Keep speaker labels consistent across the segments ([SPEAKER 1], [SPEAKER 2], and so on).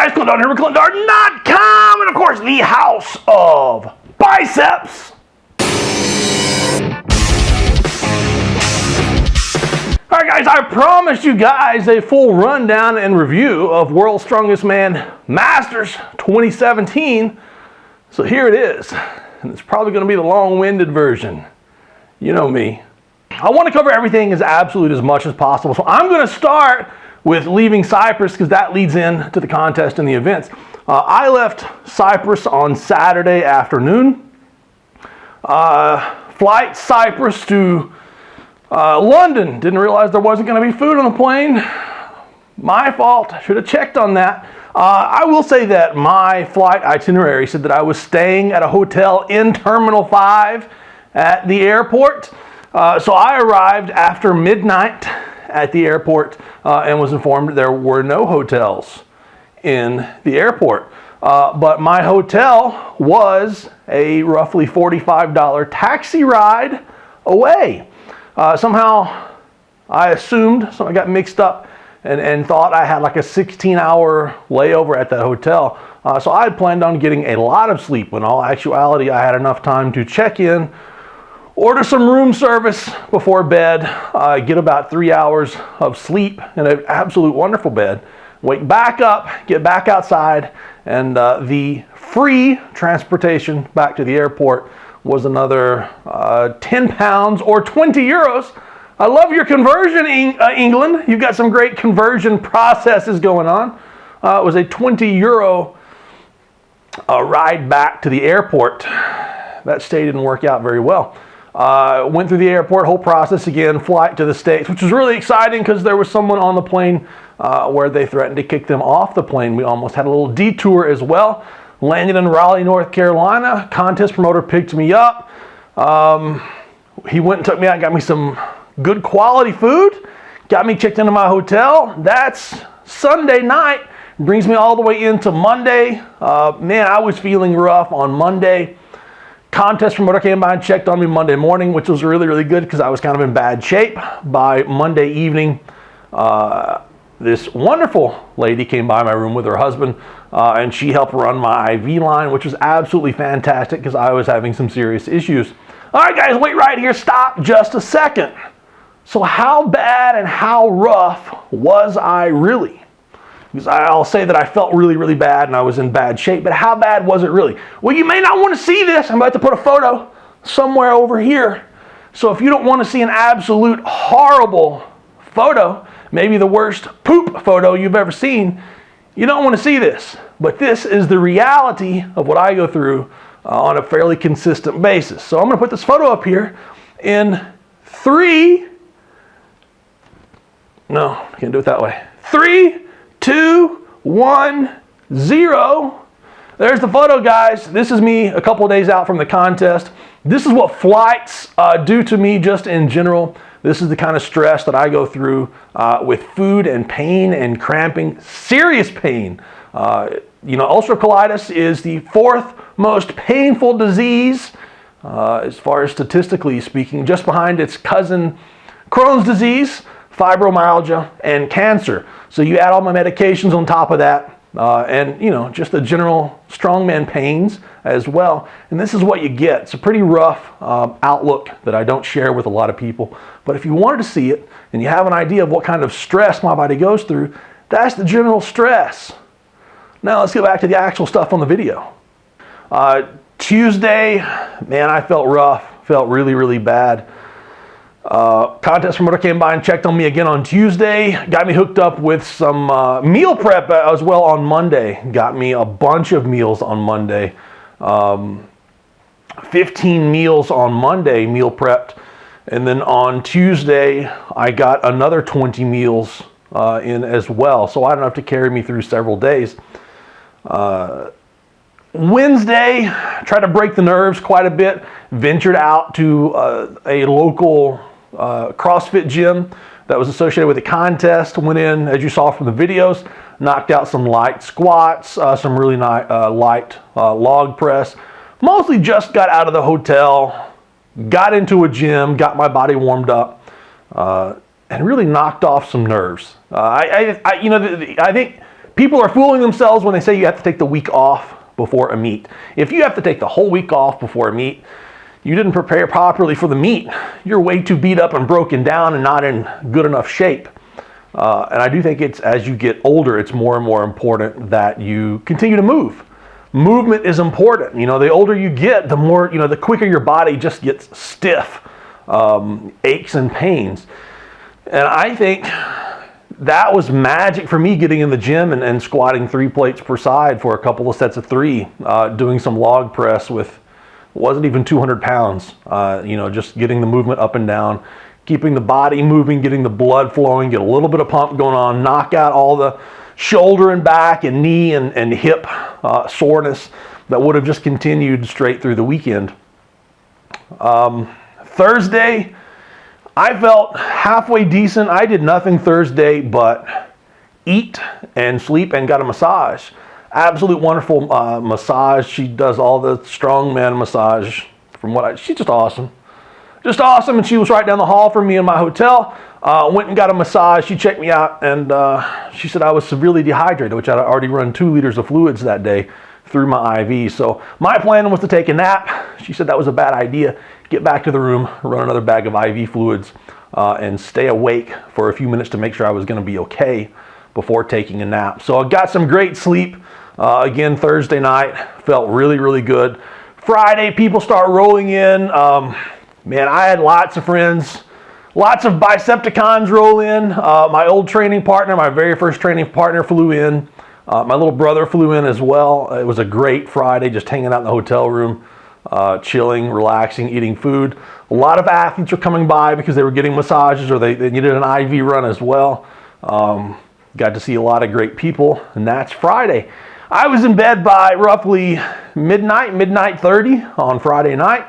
[SPEAKER 1] guys, ClintonHenryClinton.com, and of course, the house of biceps. All right, guys, I promised you guys a full rundown and review of World's Strongest Man Masters 2017. So here it is, and it's probably going to be the long-winded version. You know me. I want to cover everything as absolute as much as possible. So I'm going to start with leaving Cyprus because that leads into the contest and the events. I left Cyprus on Saturday afternoon. Flight Cyprus to London. Didn't realize there wasn't going to be food on the plane. My fault. Should have checked on that. I will say that my flight itinerary said that I was staying at a hotel in Terminal 5 at the airport. So I arrived after midnight at the airport and was informed there were no hotels in the airport. But my hotel was a roughly $45 taxi ride away. Somehow I assumed, so I got mixed up and thought I had like a 16-hour layover at that hotel. So I had planned on getting a lot of sleep when in all actuality I had enough time to check in, order some room service before bed, get about 3 hours of sleep in an absolute wonderful bed, wake back up, get back outside, and the free transportation back to the airport was another 10 pounds or 20 euros. I love your conversion, England. You've got some great conversion processes going on. It was a 20 euro ride back to the airport. That stay didn't work out very well. Went through the airport, whole process again, flight to the States, which was really exciting because there was someone on the plane where they threatened to kick them off the plane. We almost had a little detour as well. Landed in Raleigh, North Carolina. Contest promoter picked me up. He went and took me out, got me some good quality food, got me checked into my hotel. That's Sunday night. Brings me all the way into Monday. Man, I was feeling rough on Monday. Contest promoter came by and checked on me Monday morning, which was really, really good because I was kind of in bad shape. By Monday evening, this wonderful lady came by my room with her husband, and she helped run my IV line, which was absolutely fantastic because I was having some serious issues. All right, guys, wait right here. Stop just a second. So how bad and how rough was I really? Because I'll say that I felt really, really bad and I was in bad shape, but how bad was it really? Well, you may not want to see this. I'm about to put a photo somewhere over here. So if you don't want to see an absolute horrible photo, maybe the worst poop photo you've ever seen, you don't want to see this. But this is the reality of what I go through on a fairly consistent basis. So I'm going to put this photo up here in 3, no, I can't do it that way. 3, 2, 1, 0. There's the photo, guys. This is me a couple of days out from the contest. This is what flights do to me just in general. This is the kind of stress that I go through with food and pain and cramping, serious pain. Ulcerative colitis is the 4th most painful disease, as far as statistically speaking, just behind its cousin Crohn's disease, fibromyalgia, and cancer. So you add all my medications on top of that, and just the general strongman pains as well. And this is what you get. It's a pretty rough outlook that I don't share with a lot of people. But if you wanted to see it and you have an idea of what kind of stress my body goes through, that's the general stress. Now let's get back to the actual stuff on the video. Tuesday, man, I felt rough, felt really, really bad. Contest promoter came by and checked on me again on Tuesday, got me hooked up with some meal prep as well on Monday. Got me a bunch of meals on Monday. 15 meals on Monday, meal prepped. And then on Tuesday, I got another 20 meals in as well. So I don't have to carry me through several days. Wednesday, tried to break the nerves quite a bit. Ventured out to a local CrossFit gym that was associated with the contest. Went in, as you saw from the videos, knocked out some light squats, some really light log press. Mostly just got out of the hotel, got into a gym, got my body warmed up, and really knocked off some nerves. I think People are fooling themselves when they say you have to take the week off before a meet. If you have to take the whole week off before a meet, you didn't prepare properly for the meet. You're way too beat up and broken down and not in good enough shape. And I do think it's, as you get older, it's more and more important that you continue to move. Movement is important. You know, the older you get, the more, you know, the quicker your body just gets stiff, aches and pains. And I think that was magic for me getting in the gym and squatting 3 plates per side for a couple of sets of 3, doing some log press with, it wasn't even 200 pounds, you know, just getting the movement up and down, keeping the body moving, getting the blood flowing, get a little bit of pump going on, knock out all the shoulder and back and knee and hip soreness that would have just continued straight through the weekend. Thursday, I felt halfway decent. I did nothing Thursday but eat and sleep and got a massage. Absolute wonderful massage. She does all the strongman massage she's just awesome. Just awesome, and she was right down the hall from me in my hotel. Went and got a massage. She checked me out, and she said I was severely dehydrated, which I'd already run 2 liters of fluids that day through my IV. So my plan was to take a nap. She said that was a bad idea. Get back to the room, run another bag of IV fluids, and stay awake for a few minutes to make sure I was going to be okay before taking a nap. So I got some great sleep. Again, Thursday night, felt really, really good. Friday, people start rolling in. Man, I had lots of friends, lots of Bicepticons roll in. My old training partner, my very first training partner flew in. My little brother flew in as well. It was a great Friday, just hanging out in the hotel room, chilling, relaxing, eating food. A lot of athletes were coming by because they were getting massages or they needed an IV run as well. Got to see a lot of great people, and that's Friday. I was in bed by roughly midnight 30 on Friday night.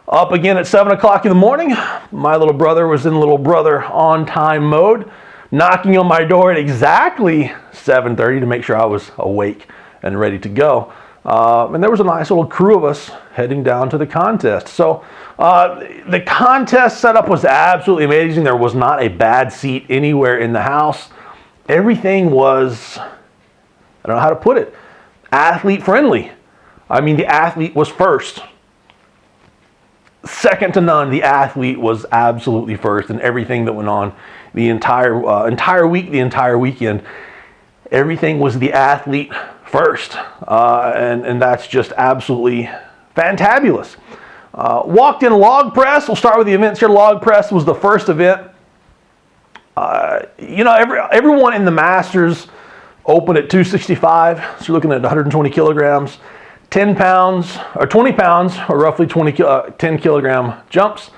[SPEAKER 1] Up again at 7 o'clock in the morning. My little brother was in little brother on time mode, knocking on my door at exactly 7:30 to make sure I was awake and ready to go. And there was a nice little crew of us heading down to the contest. So the contest setup was absolutely amazing. There was not a bad seat anywhere in the house. Everything was, I don't know how to put it, athlete friendly. I mean, the athlete was first. Second to none, the athlete was absolutely first in everything that went on the entire week, the entire weekend. Everything was the athlete first, and that's just absolutely fantabulous. Walked in log press. We'll start with the events here. Log press was the first event. You know, everyone in the Masters opened at 265, so you're looking at 120 kilograms. 10 pounds or 20 pounds or roughly 10 kilogram jumps.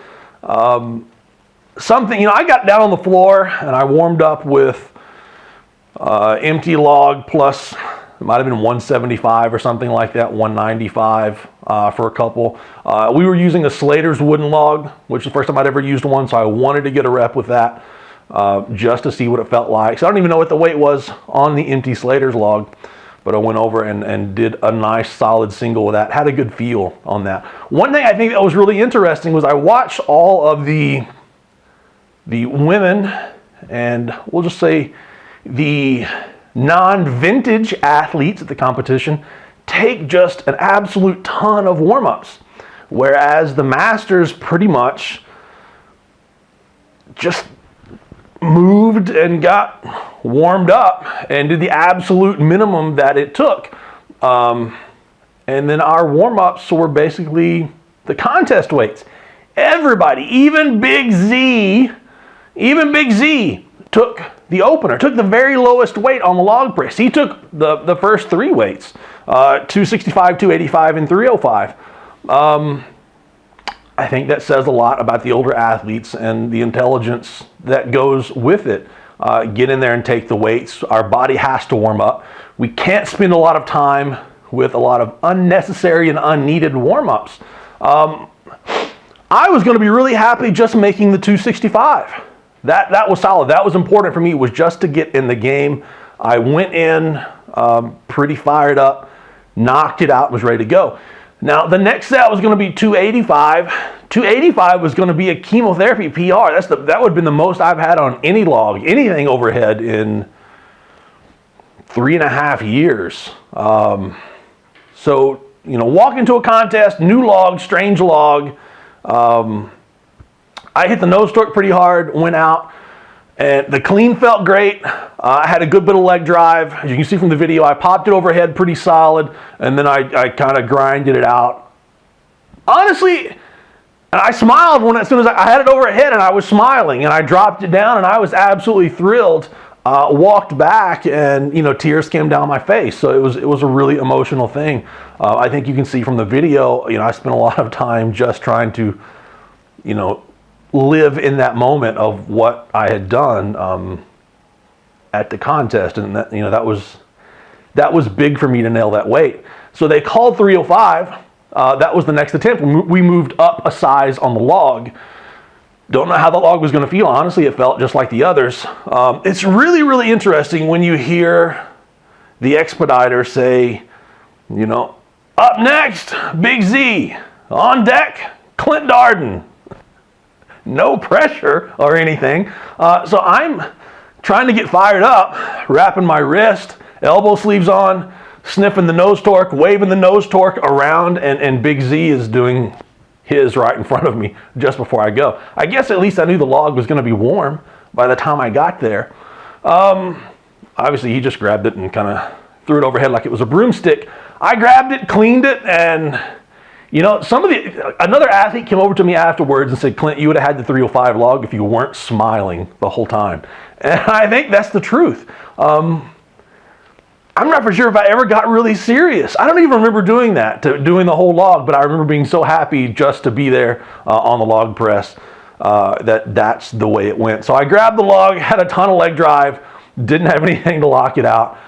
[SPEAKER 1] Something, you know, I got down on the floor and I warmed up with empty log plus, it might have been 175 or something like that, 195 for a couple. We were using a Slater's wooden log, which is the first time I'd ever used one, so I wanted to get a rep with that just to see what it felt like. So I don't even know what the weight was on the empty Slater's log. But I went over and did a nice solid single with that. Had a good feel on that. One thing I think that was really interesting was I watched all of the women, and we'll just say the non-vintage athletes at the competition, take just an absolute ton of warm-ups. Whereas the Masters pretty much just moved and got warmed up and did the absolute minimum that it took. And then our warm-ups were basically the contest weights. Everybody, even Big Z, took the opener, took the very lowest weight on the log press. He took the first 3 weights, 265, 285, and 305. I think that says a lot about the older athletes and the intelligence that goes with it. Get in there and take the weights. Our body has to warm up. We can't spend a lot of time with a lot of unnecessary and unneeded warm-ups. I was going to be really happy just making the 265. That was solid. That was important for me. It was just to get in the game. I went in pretty fired up, knocked it out, was ready to go. Now, the next set was going to be 285. 285 was going to be a chemotherapy PR. That would have been the most I've had on any log, anything overhead in 3.5 years. So, you know, walk into a contest, new log, strange log. I hit the nose torque pretty hard, went out, and the clean felt great. I had a good bit of leg drive. As you can see from the video, I popped it overhead pretty solid, and then I kind of grinded it out. Honestly, I smiled as soon as I had it overhead, and I was smiling, and I dropped it down, and I was absolutely thrilled. Walked back, and you know, tears came down my face. So it was a really emotional thing. I think you can see from the video, you know, I spent a lot of time just trying to, you know, live in that moment of what I had done at the contest, and that, you know, that was big for me to nail that weight. So they called 305. That was the next attempt. We moved up a size on the log. Don't know how the log was going to feel. Honestly, it felt just like the others. It's really, really interesting when you hear the expediter say, you know, up next, Big Z. On deck, Clint Darden. No pressure or anything. So I'm trying to get fired up, wrapping my wrist, elbow sleeves on, sniffing the nose torque, waving the nose torque around, and Big Z is doing his right in front of me just before I go. I guess at least I knew the log was going to be warm by the time I got there. Obviously, he just grabbed it and kind of threw it overhead like it was a broomstick. I grabbed it, cleaned it, and you know, another athlete came over to me afterwards and said, Clint, you would have had the 305 log if you weren't smiling the whole time. And I think that's the truth. I'm not for sure if I ever got really serious. I don't even remember doing doing the whole log, but I remember being so happy just to be there on the log press that's the way it went. So I grabbed the log, had a ton of leg drive, didn't have anything to lock it out.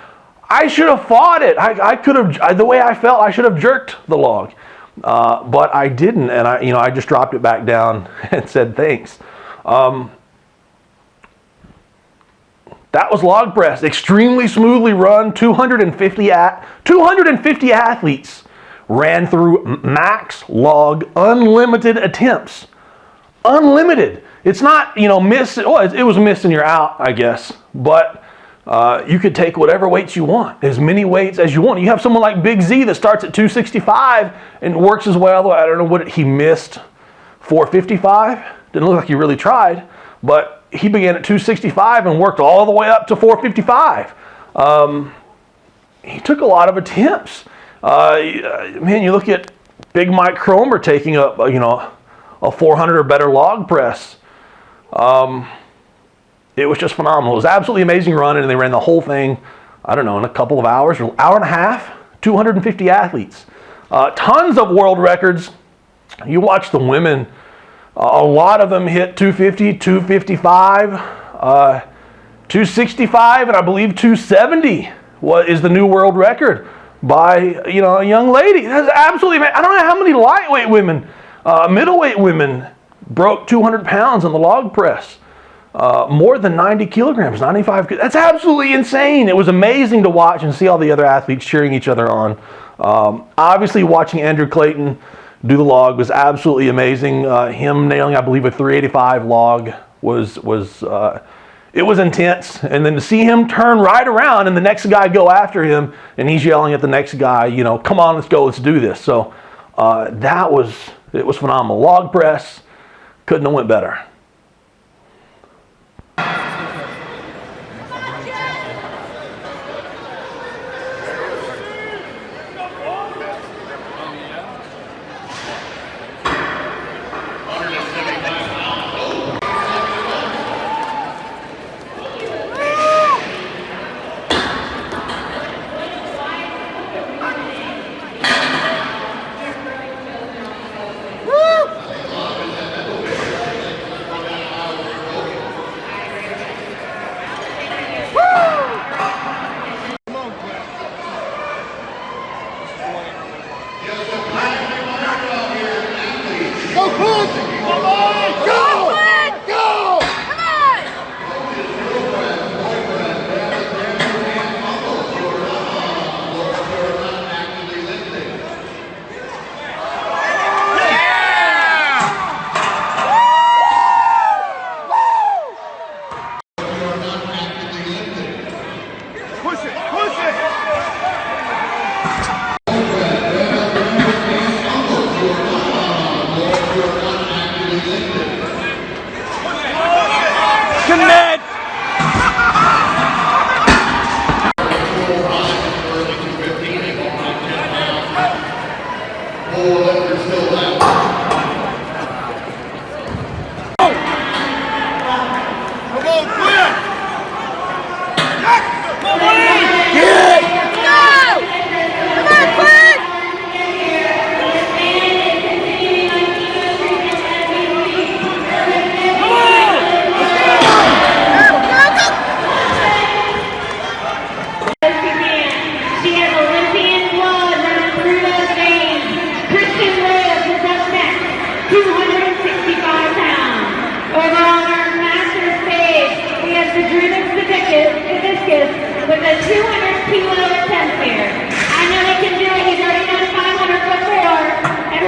[SPEAKER 1] I should have fought it. I could have, the way I felt, I should have jerked the log. But I didn't, and I just dropped it back down and said thanks. That was log press, extremely smoothly run. 250 athletes ran through max log unlimited attempts. Unlimited. It's not, you know, miss. Well, it was a miss and you're out, I guess. But you could take whatever weights you want, as many weights as you want. You have someone like Big Z that starts at 265 and works his way all the way. I don't know what he missed, 455. Didn't look like he really tried, but he began at 265 and worked all the way up to 455. He took a lot of attempts. Man, you look at Big Mike Cromer taking up, you know, a 400 or better log press. It was just phenomenal. It was absolutely amazing running, and they ran the whole thing, I don't know, in a couple of hours, or hour and a half, 250 athletes. Tons of world records. You watch the women, a lot of them hit 250, 255, 265, and I believe 270 is the new world record by, you know, a young lady. That's absolutely, I don't know how many lightweight women, middleweight women broke 200 pounds on the log press. More than 90 kilograms, 95. That's absolutely insane. It was amazing to watch and see all the other athletes cheering each other on. Obviously, watching Andrew Clayton do the log was absolutely amazing. Him nailing, I believe, a 385 log was intense. And then to see him turn right around and the next guy go after him, and he's yelling at the next guy, you know, come on, let's go, let's do this. So it was phenomenal. Log press couldn't have went better.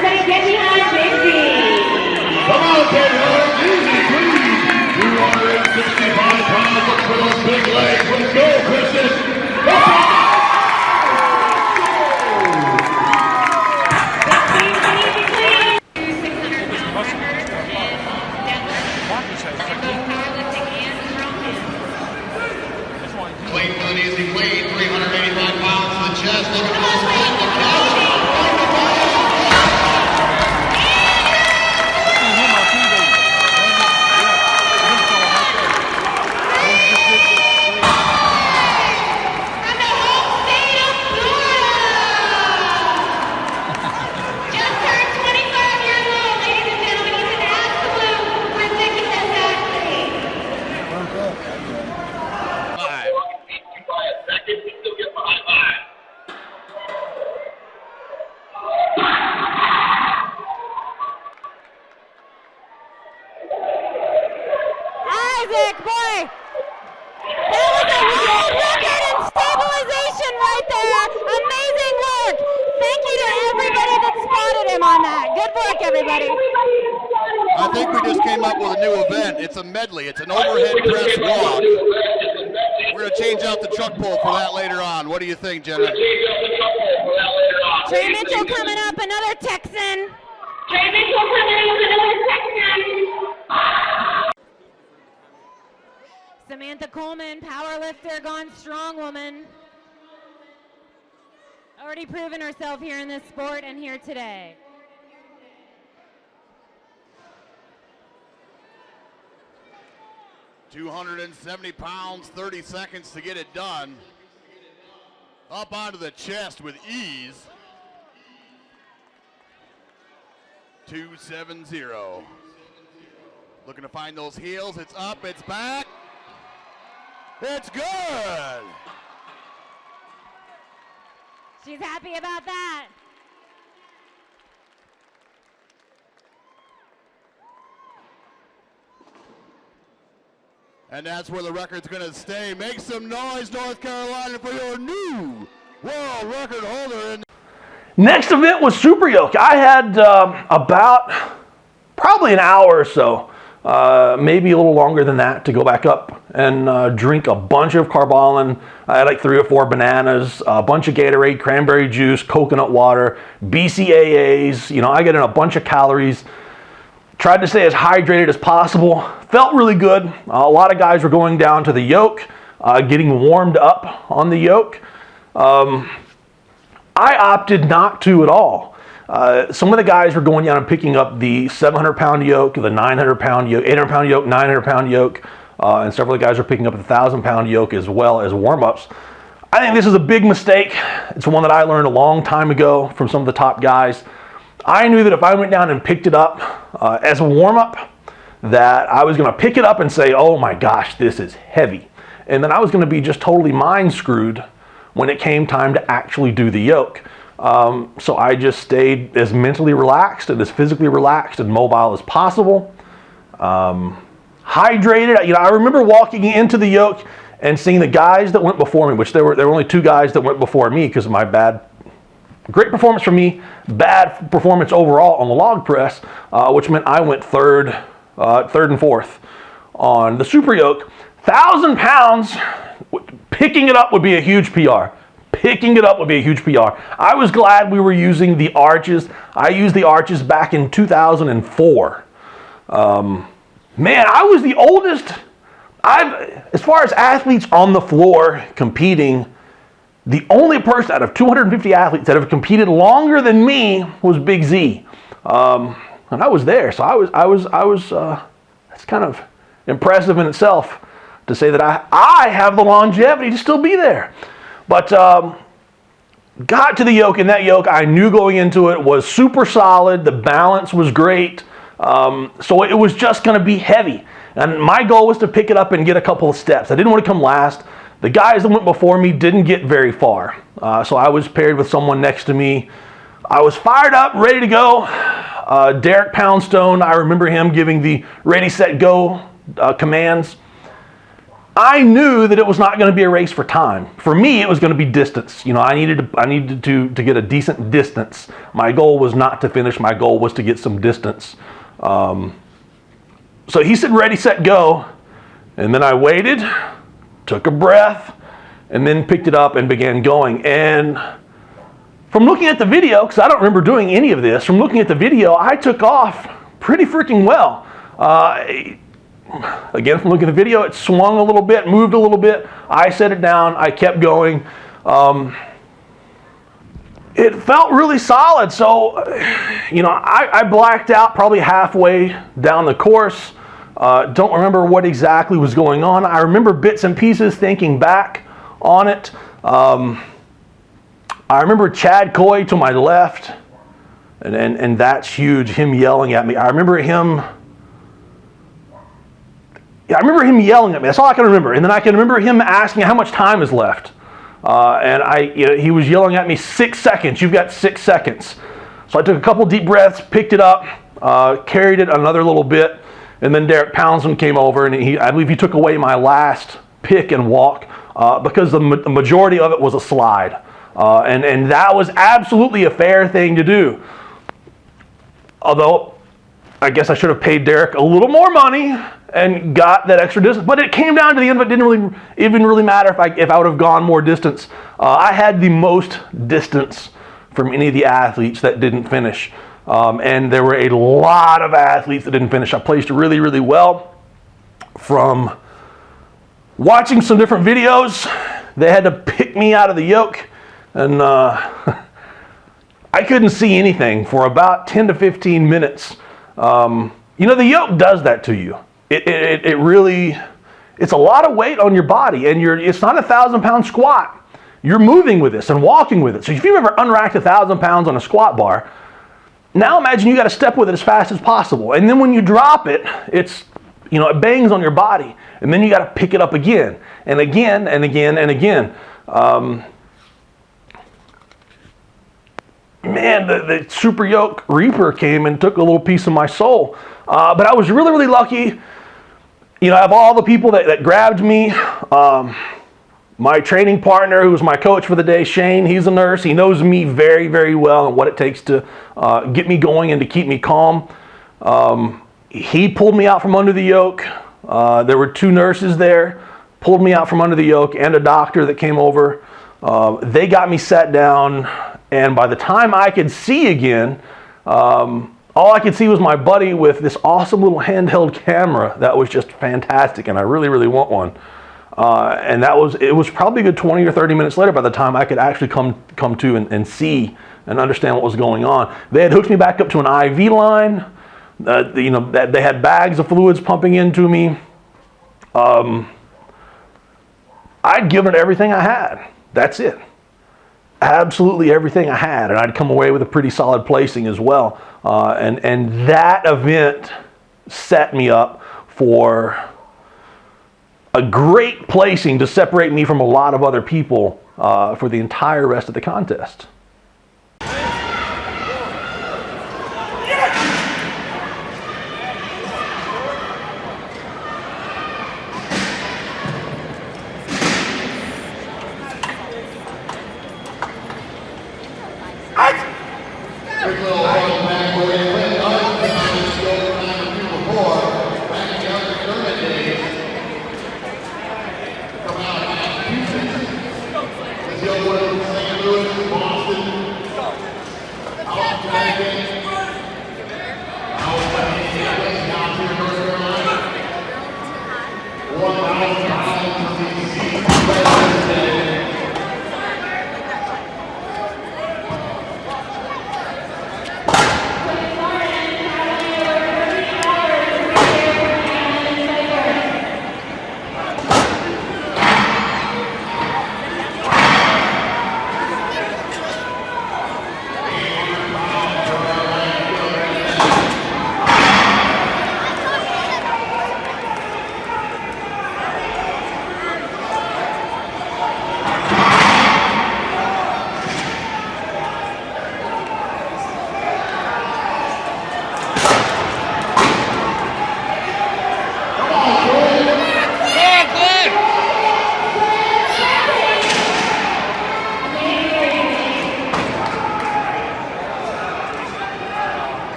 [SPEAKER 2] Everybody get behind Medley.
[SPEAKER 3] Come on, Deadlift, easy, please. 265 pounds, look for those big legs. Let's go, Kristen. Let's go. Clean for an easy clean, 385 pounds to the chest, looking for the split, the catch.
[SPEAKER 4] Boy, that was a world record in stabilization right there. Amazing work. Thank you to everybody that spotted him on that. Good work, everybody.
[SPEAKER 5] I think we just came up with a new event. It's a medley. It's an overhead press walk. We're going to change out the truck pull for that later on. What do you think, Jenna?
[SPEAKER 4] Trey Mitchell coming up, another Texan.
[SPEAKER 2] Trey Mitchell coming up, another Texan.
[SPEAKER 4] Samantha Coleman, power lifter, gone strong woman. Already proven herself here in this sport and here today.
[SPEAKER 5] $270 pounds, 30 seconds to get it done. Up onto the chest with ease. 270. Looking to find those heels. It's up, it's back. It's good.
[SPEAKER 4] She's happy about that.
[SPEAKER 5] And that's where the record's going to stay. Make some noise, North Carolina, for your new world record holder.
[SPEAKER 1] Next event was super yoke. I had about probably an hour or so, maybe a little longer than that, to go back up and drink a bunch of carbolin. I had like 3 or 4 bananas, a bunch of Gatorade, cranberry juice, coconut water, BCAAs. You know, I get in a bunch of calories. Tried to stay as hydrated as possible. Felt really good. A lot of guys were going down to the yoke, getting warmed up on the yoke. I opted not to at all. Some of the guys were going down and picking up the 700-pound yoke, the 900-pound yoke, 800-pound yoke, 900-pound yoke, and several of the guys were picking up the 1,000-pound yoke as well as warm-ups. I think this is a big mistake. It's one that I learned a long time ago from some of the top guys. I knew that if I went down and picked it up as a warm-up, that I was going to pick it up and say, oh my gosh, this is heavy. And then I was going to be just totally mind screwed when it came time to actually do the yoke. So I just stayed as mentally relaxed and as physically relaxed and mobile as possible. Hydrated. You know, I remember walking into the yoke and seeing the guys that went before me, which there were only 2 guys that went before me because of my great performance from me, bad performance overall on the log press, which meant I went third and fourth on the super yoke. 1,000 pounds, picking it up would be a huge PR. Picking it up would be a huge PR. I was glad we were using the arches. I used the arches back in 2004. Man, I was the oldest. As far as athletes on the floor competing, the only person out of 250 athletes that have competed longer than me was Big Z, and I was there. So I was. That's kind of impressive in itself to say that I have the longevity to still be there. But got to the yoke, and that yoke I knew going into it was super solid. The balance was great, so it was just going to be heavy. And my goal was to pick it up and get a couple of steps. I didn't want to come last. The guys that went before me didn't get very far. So I was paired with someone next to me. I was fired up, ready to go. Derek Poundstone, I remember him giving the ready, set, go commands. I knew that it was not going to be a race for time. For me, it was going to be distance. You know, I needed to get a decent distance. My goal was not to finish. My goal was to get some distance. So he said, ready, set, go. And then I waited, took a breath, and then picked it up and began going. And from looking at the video, because I don't remember doing any of this, from looking at the video, I took off pretty freaking well. Again, from looking at the video, it swung a little bit, moved a little bit. I set it down. I kept going. It felt really solid. So, you know, I blacked out probably halfway down the course. Don't remember what exactly was going on. I remember bits and pieces thinking back on it. I remember Chad Coy to my left, and that's huge, him yelling at me. I remember him yelling at me. That's all I can remember. And then I can remember him asking how much time is left. And he was yelling at me, 6 seconds. You've got 6 seconds. So I took a couple deep breaths, picked it up, carried it another little bit, and then Derek Poundsman came over, and I believe he took away my last pick and walk because the majority of it was a slide. And that was absolutely a fair thing to do. Although, I guess I should have paid Derek a little more money and got that extra distance. But it came down to the end of it. It didn't even really matter if I would have gone more distance. I had the most distance from any of the athletes that didn't finish. And there were a lot of athletes that didn't finish. I placed really, really well. From watching some different videos, they had to pick me out of the yoke. And I couldn't see anything for about 10 to 15 minutes. You know, the yoke does that to you. It really, it's a lot of weight on your body, and it's not a 1,000-pound squat. You're moving with this and walking with it. So if you've ever unracked 1,000 pounds on a squat bar, now imagine you got to step with it as fast as possible. And then when you drop it, it bangs on your body, and then you got to pick it up again and again and again and again. Man, the Super Yoke Reaper came and took a little piece of my soul. But I was really, really lucky. You know, I have all the people that grabbed me. My training partner, who was my coach for the day, Shane, he's a nurse. He knows me very, very well and what it takes to get me going and to keep me calm. He pulled me out from under the yoke. There were 2 nurses there, pulled me out from under the yoke, and a doctor that came over. They got me sat down, and by the time I could see again, all I could see was my buddy with this awesome little handheld camera that was just fantastic, and I really, really want one. And it was probably a good 20 or 30 minutes later by the time I could actually come to and see and understand what was going on. They had hooked me back up to an IV line. They had bags of fluids pumping into me. I'd given it everything I had. That's it. Absolutely everything I had, and I'd come away with a pretty solid placing as well. And that event set me up for a great placing to separate me from a lot of other people for the entire rest of the contest.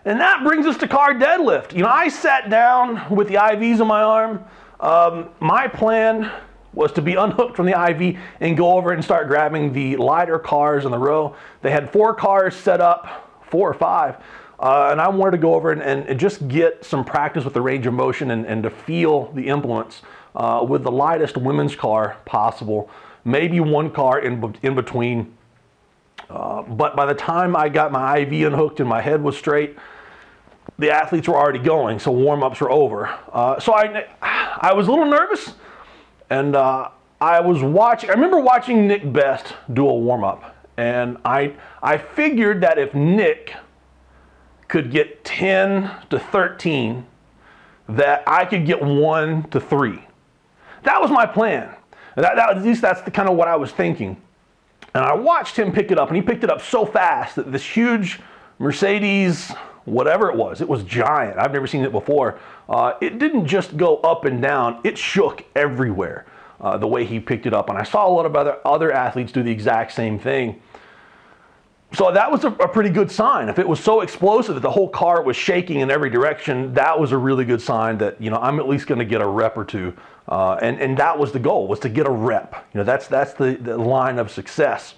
[SPEAKER 1] And that brings us to car deadlift. You know, I sat down with the IVs on my arm. My plan was to be unhooked from the IV and go over and start grabbing the lighter cars in the row. They had 4 cars set up, 4 or 5, and I wanted to go over and just get some practice with the range of motion and to feel the implements with the lightest women's car possible, maybe 1 car in between. But by the time I got my IV unhooked and my head was straight, the athletes were already going, so warm-ups were over. So I was a little nervous, and I remember watching Nick Best do a warm-up, and I figured that if Nick could get 10 to 13, that I could get 1 to 3. That was my plan. At least that's the kind of what I was thinking. And I watched him pick it up, and he picked it up so fast that this huge Mercedes, whatever it was giant. I've never seen it before. It didn't just go up and down, it shook everywhere the way he picked it up. And I saw a lot of other athletes do the exact same thing. So that was a pretty good sign. If it was so explosive that the whole car was shaking in every direction, that was a really good sign that, you know, I'm at least going to get a rep or 2. And that was the goal, was to get a rep. You know, that's the line of success.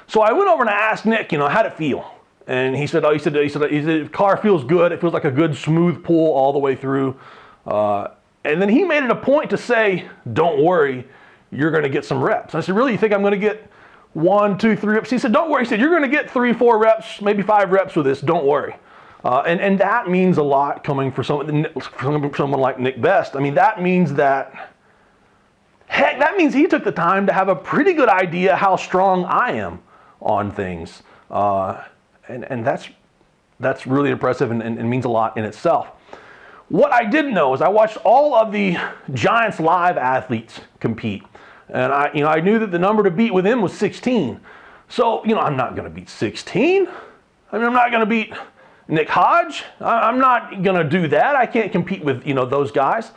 [SPEAKER 1] So I went over and I asked Nick, you know, how'd it feel? And he said, the car feels good. It feels like a good smooth pull all the way through. And then he made it a point to say, don't worry, you're going to get some reps. I said, really, you think I'm going to get 1, 2, 3 reps? He said, don't worry. He said, you're going to get 3, 4 reps, maybe 5 reps with this. Don't worry. And that means a lot coming from someone like Nick Best. I mean, that means that he took the time to have a pretty good idea how strong I am on things. And that's really impressive and means a lot in itself. What I didn't know is I watched all of the Giants Live athletes compete. And I knew that the number to beat with him was 16. So, you know, I'm not going to beat 16. I mean, I'm not going to beat Nick Hodge. I'm not going to do that. I can't compete with, you know, those guys.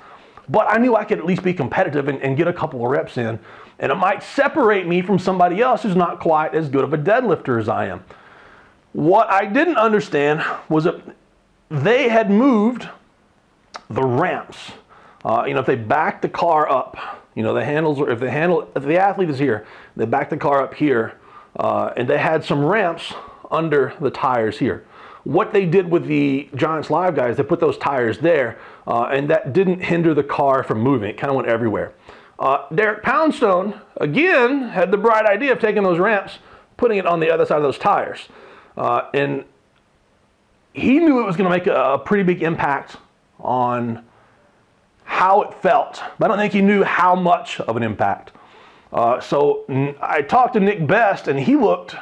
[SPEAKER 1] But I knew I could at least be competitive and get a couple of reps in. And it might separate me from somebody else who's not quite as good of a deadlifter as I am. What I didn't understand was that they had moved the ramps. If they back the car up, you know, if the athlete is here, they back the car up here, and they had some ramps under the tires here. What they did with the Giants Live guys, they put those tires there, and that didn't hinder the car from moving. It kind of went everywhere. Derek Poundstone, again, had the bright idea of taking those ramps, putting it on the other side of those tires. And he knew it was going to make a pretty big impact on how it felt. But I don't think he knew how much of an impact. So I talked to Nick Best, and he looked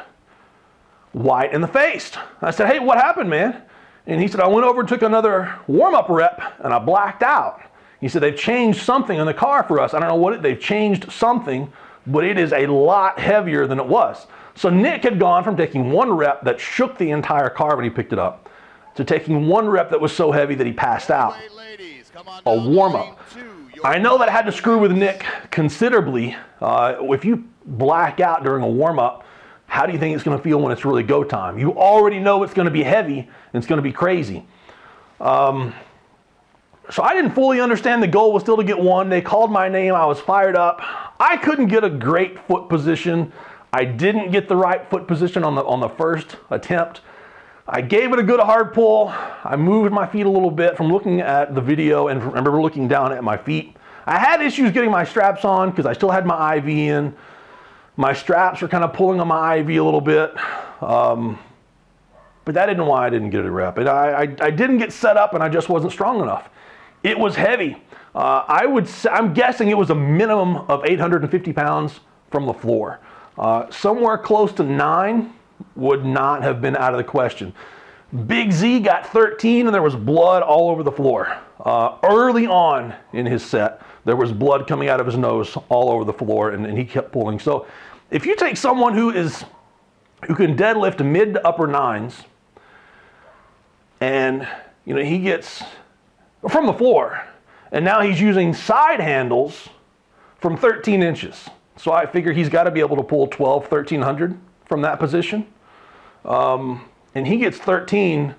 [SPEAKER 1] white in the face. I said, hey, what happened, man? And he said, I went over and took another warm-up rep, and I blacked out. He said, they've changed something in the car for us. I don't know what they've changed something, but it is a lot heavier than it was. So Nick had gone from taking 1 rep that shook the entire car when he picked it up to taking 1 rep that was so heavy that he passed out. A warm-up. I know that I had to screw with Nick considerably. If you black out during a warm-up, how do you think it's going to feel when it's really go time? You already know it's going to be heavy and it's going to be crazy. So I didn't fully understand the goal was still to get 1. They called my name. I was fired up. I couldn't get a great foot position. I didn't get the right foot position on the first attempt. I gave it a good hard pull. I moved my feet a little bit from looking at the video and remember looking down at my feet. I had issues getting my straps on because I still had my IV in. My straps were kind of pulling on my IV a little bit. But that isn't why I didn't get a rep. I didn't get set up and I just wasn't strong enough. It was heavy. I'm guessing it was a minimum of 850 pounds from the floor. Somewhere close to 9 would not have been out of the question. Big Z got 13 and there was blood all over the floor. Early on in his set, there was blood coming out of his nose all over the floor and he kept pulling. So if you take someone who can deadlift mid to upper 9s and he gets from the floor and now he's using side handles from 13 inches. So I figure he's got to be able to pull 1,200, 1,300 from that position. And he gets 13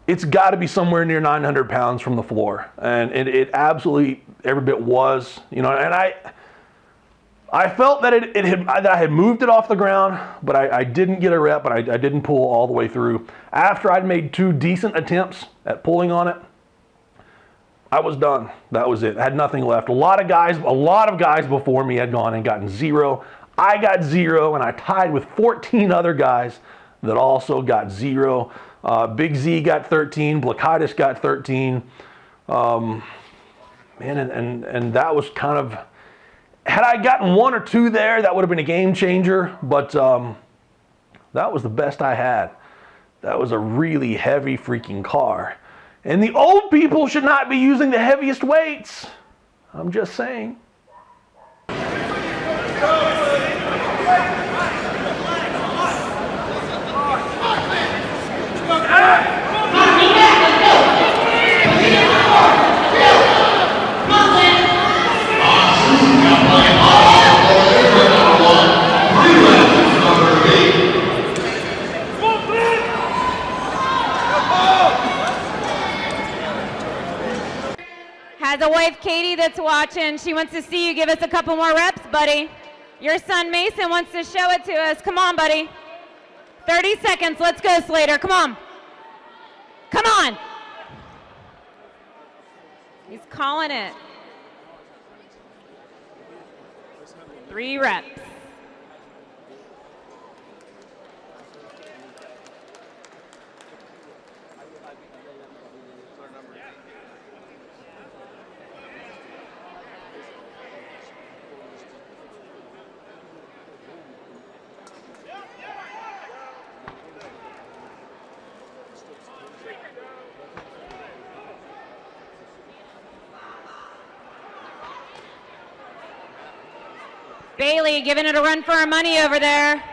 [SPEAKER 1] it's got to be somewhere near 900 pounds from the floor. And it absolutely every bit was, you know, and I felt that that I had moved it off the ground, but I didn't get a rep, and I didn't pull all the way through. After I'd made 2 decent attempts at pulling on it, I was done. That was it. I had nothing left. A lot of guys before me had gone and gotten 0. I got 0, and I tied with 14 other guys that also got 0. Big Z got 13. Blackitis got 13. Man, and that was kind of, had I gotten 1 or 2 there, that would have been a game changer. But that was the best I had. That was a really heavy freaking car. And the old people should not be using the heaviest weights. I'm just saying.
[SPEAKER 4] Has a wife, Katie, that's watching. She wants to see you give us a couple more reps, buddy. Your son, Mason, wants to show it to us. Come on, buddy. 30 seconds. Let's go, Slater. Come on. Come on. He's calling it. 3 reps. Bailey giving it a run for her money over there.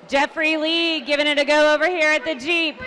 [SPEAKER 4] Jeffrey Lee giving it a go over here at the Jeep.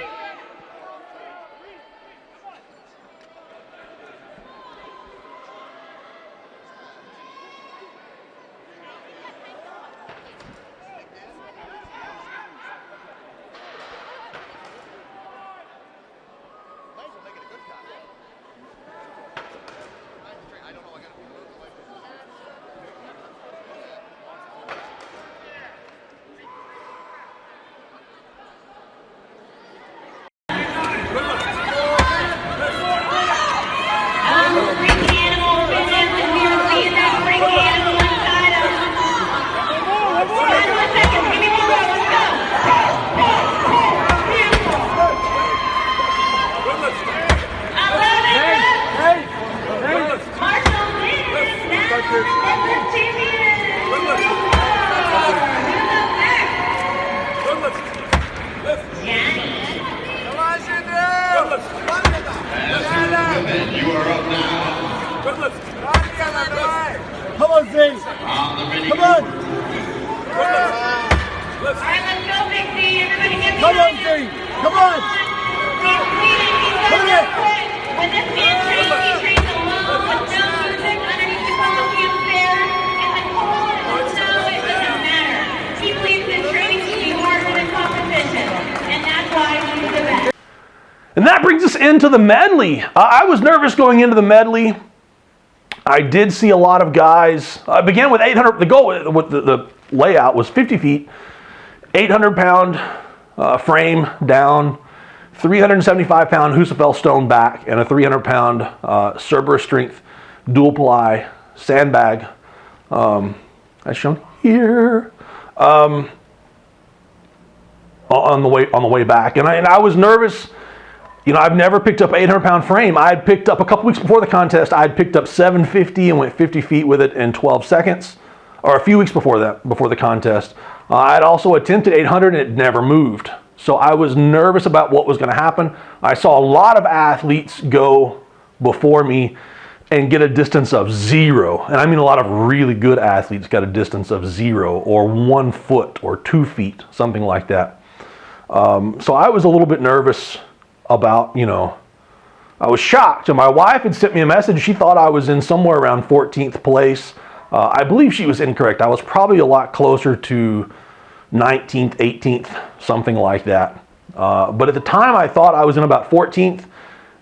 [SPEAKER 6] Come on, Zane. Come on. Come on, Zane. Come on.
[SPEAKER 2] When this man trains, he trains alone with no music underneath the Coliseum stairs. In the cold and the snow, it doesn't matter. He believes that training should be harder than competition, and that's why he's the best.
[SPEAKER 1] And that brings us into the medley. I was nervous going into the medley. I did see a lot of guys. I began with 800. The goal with the layout was 50 feet, 800-pound frame down, 375-pound Husafell stone back, and a 300-pound Cerberus strength dual ply sandbag, as shown here, on the way back. And I was nervous. You know, I've never picked up an 800-pound frame. I had picked up a couple weeks before the contest. I had picked up 750 and went 50 feet with it in 12 seconds, or a few weeks before that, before the contest. I had also attempted 800 and it never moved. So I was nervous about what was going to happen. I saw a lot of athletes go before me and get a distance of 0. And I mean a lot of really good athletes got a distance of 0 or 1 foot or 2 feet, something like that. So I was a little bit nervous about, you know, I was shocked. And my wife had sent me a message. She thought I was in somewhere around 14th place. I believe she was incorrect. I was probably a lot closer to 19th, 18th, something like that. But at the time, I thought I was in about 14th,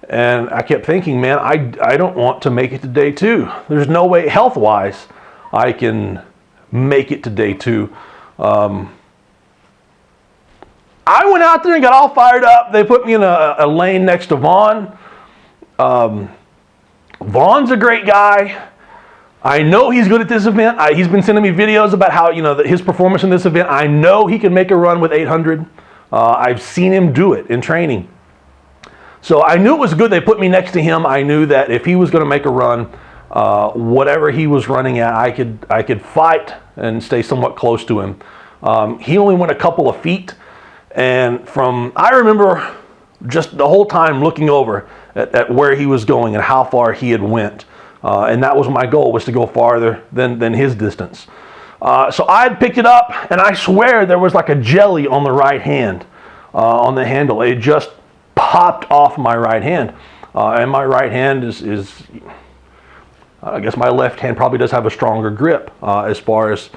[SPEAKER 1] and I kept thinking, man, I don't want to make it to day 2. There's no way, health-wise, I can make it to day 2. I went out there and got all fired up. They put me in a lane next to Vaughn. Vaughn's a great guy. I know he's good at this event. He's been sending me videos about how, his performance in this event. I know he can make a run with 800. I've seen him do it in training. So I knew it was good they put me next to him. I knew that if he was going to make a run, whatever he was running at, I could fight and stay somewhat close to him. He only went a couple of feet. And I remember just the whole time looking over at where he was going and how far he had went. And that was my goal, was to go farther than his distance. So I had picked it up, and I swear there was like a jelly on the right hand, on the handle. It just popped off my right hand. And my right hand is, I guess my left hand probably does have a stronger grip as far as...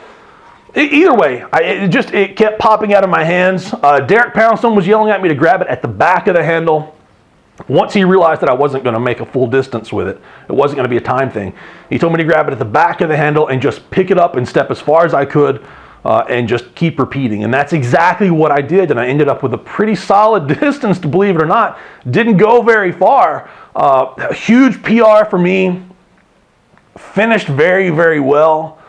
[SPEAKER 1] Either way, it kept popping out of my hands. Derek Poundstone was yelling at me to grab it at the back of the handle. Once he realized that I wasn't going to make a full distance with it, it wasn't going to be a time thing, he told me to grab it at the back of the handle and just pick it up and step as far as I could and just keep repeating. And that's exactly what I did, and I ended up with a pretty solid distance, to believe it or not. Didn't go very far. A huge PR for me. Finished very, very well.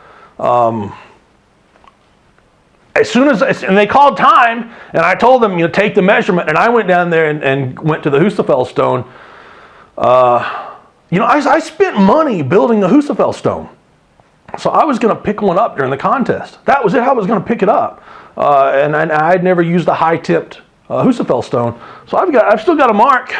[SPEAKER 1] As soon as, and they called time, and I told them, take the measurement, and I went down there and went to the Husafell stone. I spent money building the Husafell stone. So I was going to pick one up during the contest. That was it. I was going to pick it up. And I'd never used the high-tipped Husafell stone. So I've still got a mark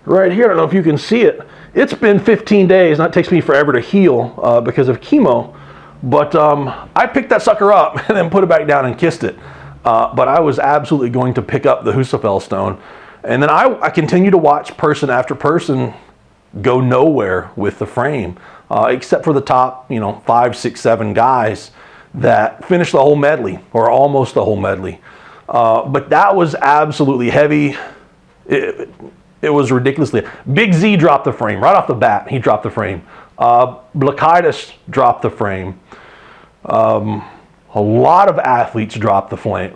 [SPEAKER 1] right here. I don't know if you can see it. It's been 15 days, and that takes me forever to heal because of chemo. But I picked that sucker up and then put it back down and kissed it. But I was absolutely going to pick up the Husafell stone. And then I continued to watch person after person go nowhere with the frame, except for the top, 5, 6, 7 guys that finished the whole medley, or almost the whole medley. But that was absolutely heavy. It was ridiculously. Big Z dropped the frame right off the bat. He dropped the frame. Blakaitis dropped the frame. A lot of athletes dropped the frame.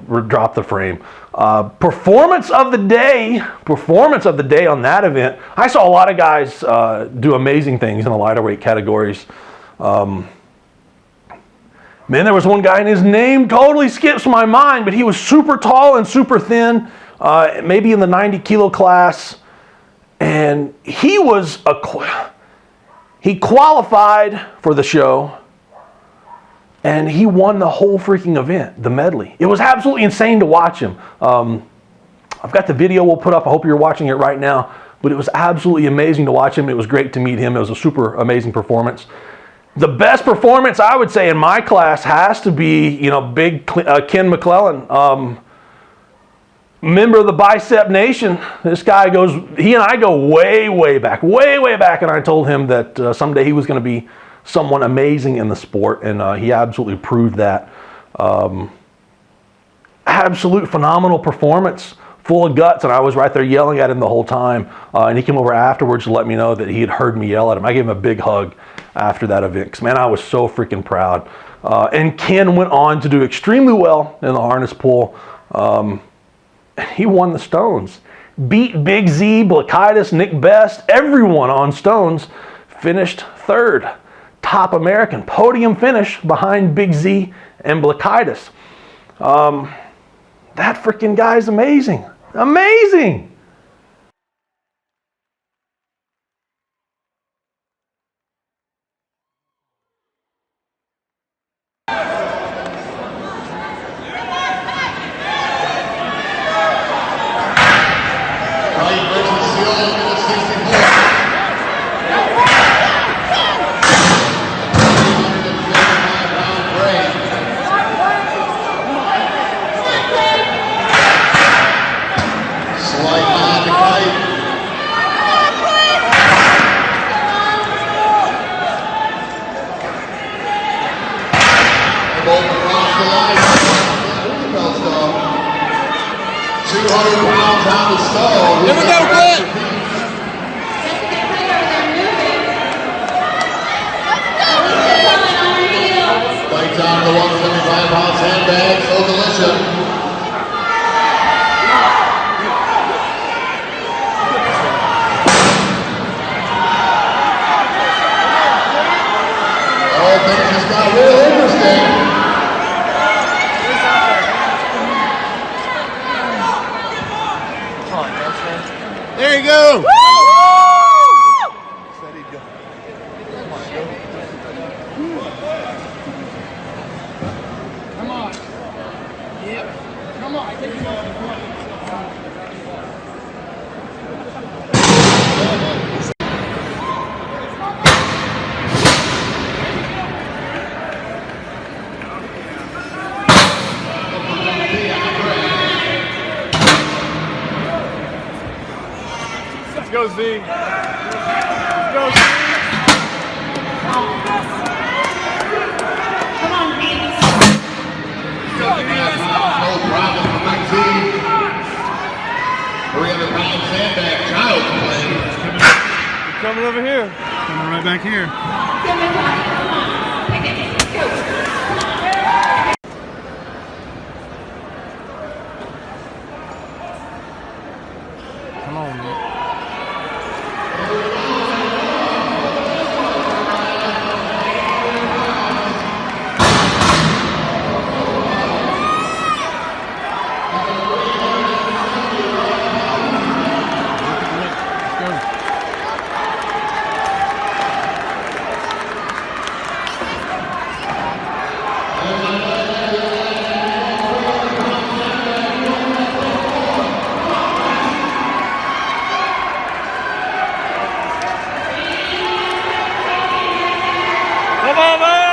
[SPEAKER 1] Performance of the day on that event. I saw a lot of guys do amazing things in the lighter weight categories. Man, there was one guy, and his name totally skips my mind, but he was super tall and super thin, maybe in the 90 kilo class, and he qualified for the show, and he won the whole freaking event, the medley. It was absolutely insane to watch him. I've got the video we'll put up. I hope you're watching it right now. But it was absolutely amazing to watch him. It was great to meet him. It was a super amazing performance. The best performance, I would say, in my class has to be, big Ken McClellan. Member of the Bicep Nation. This guy he and I go way, way back. And I told him that someday he was going to be someone amazing in the sport, and he absolutely proved that. Absolute phenomenal performance, full of guts, and I was right there yelling at him the whole time. And he came over afterwards to let me know that he had heard me yell at him. I gave him a big hug after that event, because, man, I was so freaking proud. And Ken went on to do extremely well in the harness pull. He won the stones. Beat Big Z, Blakaitis, Nick Best, everyone on stones. Finished third. Top American. Podium finish behind Big Z and Blakaitis. That freaking guy's amazing. Amazing!
[SPEAKER 3] Slight
[SPEAKER 6] Z. Let's go, Z.
[SPEAKER 2] Come on, Z.
[SPEAKER 3] No problem for 19. 300-pound sandbag child playing.
[SPEAKER 6] Coming over here. Coming right back here. Come on, man. Come on, man! Come on, man!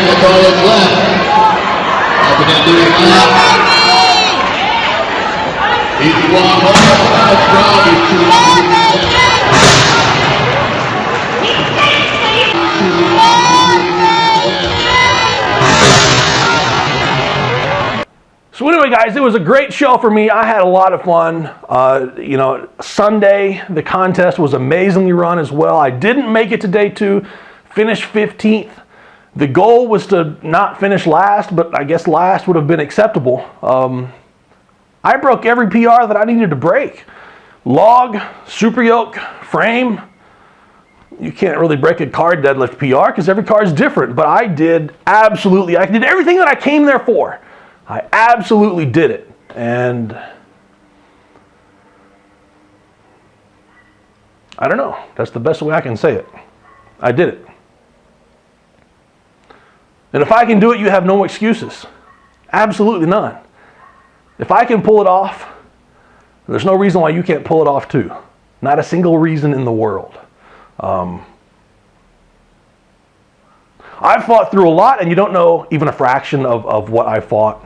[SPEAKER 3] That's all that's left. He's walked home. Nice job.
[SPEAKER 1] So anyway, guys, it was a great show for me. I had a lot of fun. Sunday, the contest was amazingly run as well. I didn't make it to day 2, finished 15th. The goal was to not finish last, but I guess last would have been acceptable. I broke every PR that I needed to break. Log, super yoke, frame. You can't really break a card deadlift PR because every card is different, but I did everything that I came there for. I absolutely did it. And I don't know. That's the best way I can say it. I did it. And if I can do it, you have no excuses. Absolutely none. If I can pull it off, there's no reason why you can't pull it off too. Not a single reason in the world. I've fought through a lot, and you don't know even a fraction of what I fought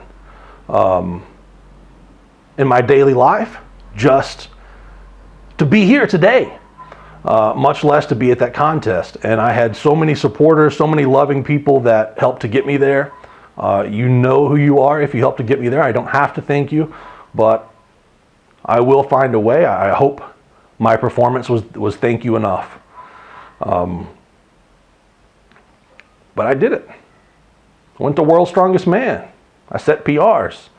[SPEAKER 1] in my daily life just to be here today, much less to be at that contest. And I had so many supporters, so many loving people that helped to get me there. You know who you are if you helped to get me there. I don't have to thank you, but I will find a way. I hope my performance was thank you enough. But I did it. I went to World's Strongest Man. I set PRs,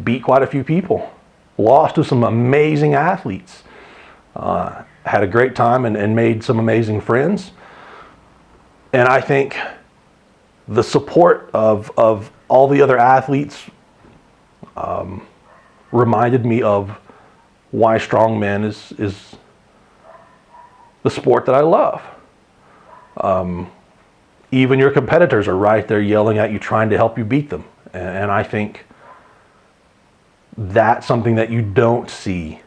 [SPEAKER 1] beat quite a few people, lost to some amazing athletes, had a great time and made some amazing friends. And I think the support of all the other athletes reminded me of why strongman is the sport that I love. Even your competitors are right there yelling at you, trying to help you beat them. And I think that's something that you don't see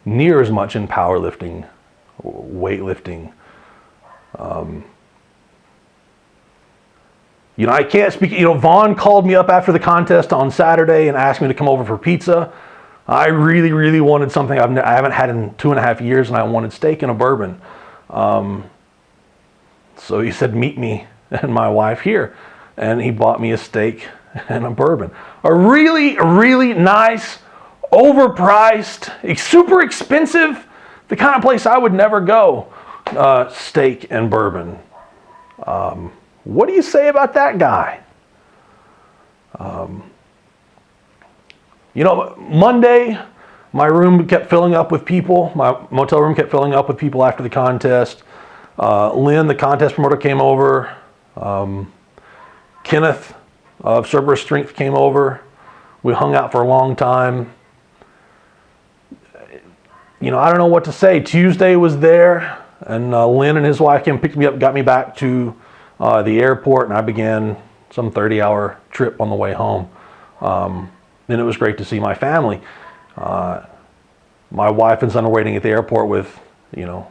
[SPEAKER 1] near as much in powerlifting, weightlifting. You know, I can't speak, you know, Vaughn called me up after the contest on Saturday and asked me to come over for pizza. I really, really wanted something I haven't had in 2.5 years, and I wanted steak and a bourbon. So he said, meet me and my wife here. And he bought me a steak and a bourbon. A really, really nice, overpriced, super expensive, the kind of place I would never go, steak and bourbon. What do you say about that guy? You know, Monday, my room kept filling up with people. My motel room kept filling up with people after the contest. Lynn, the contest promoter, came over. Kenneth of Cerberus Strength came over. We hung out for a long time. You know, I don't know what to say. Tuesday was there, and Lynn and his wife came, picked me up, got me back to the airport, and I began some 30-hour trip on the way home. Then it was great to see my family. My wife and son are waiting at the airport with, you know,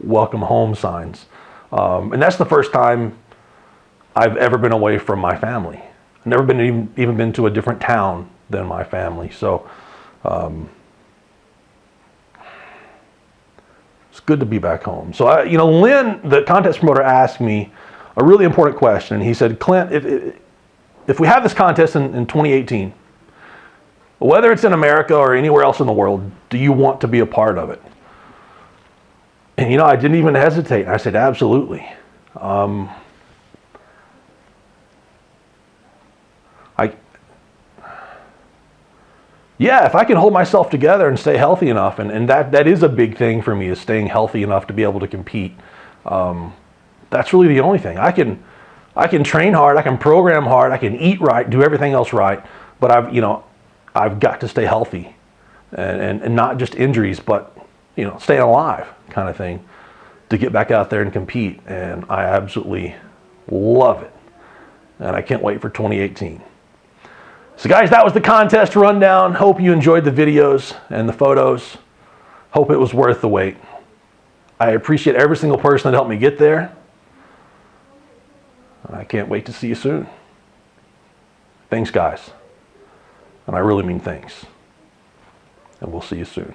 [SPEAKER 1] welcome home signs. And that's the first time I've ever been away from my family. I've never been even been to a different town than my family. So it's good to be back home. So, you know, Lynn, the contest promoter, asked me a really important question. He said, Clint, if we have this contest in 2018, whether it's in America or anywhere else in the world, do you want to be a part of it? And, you know, I didn't even hesitate. I said, absolutely. Yeah, if I can hold myself together and stay healthy enough, and that is a big thing for me, is staying healthy enough to be able to compete. That's really the only thing. I can train hard, I can program hard, I can eat right, do everything else right, but I've got to stay healthy, and not just injuries, but, you know, staying alive kind of thing, to get back out there and compete. And I absolutely love it, and I can't wait for 2018. So guys, that was the contest rundown. Hope you enjoyed the videos and the photos. Hope it was worth the wait. I appreciate every single person that helped me get there. I can't wait to see you soon. Thanks, guys. And I really mean thanks. And we'll see you soon.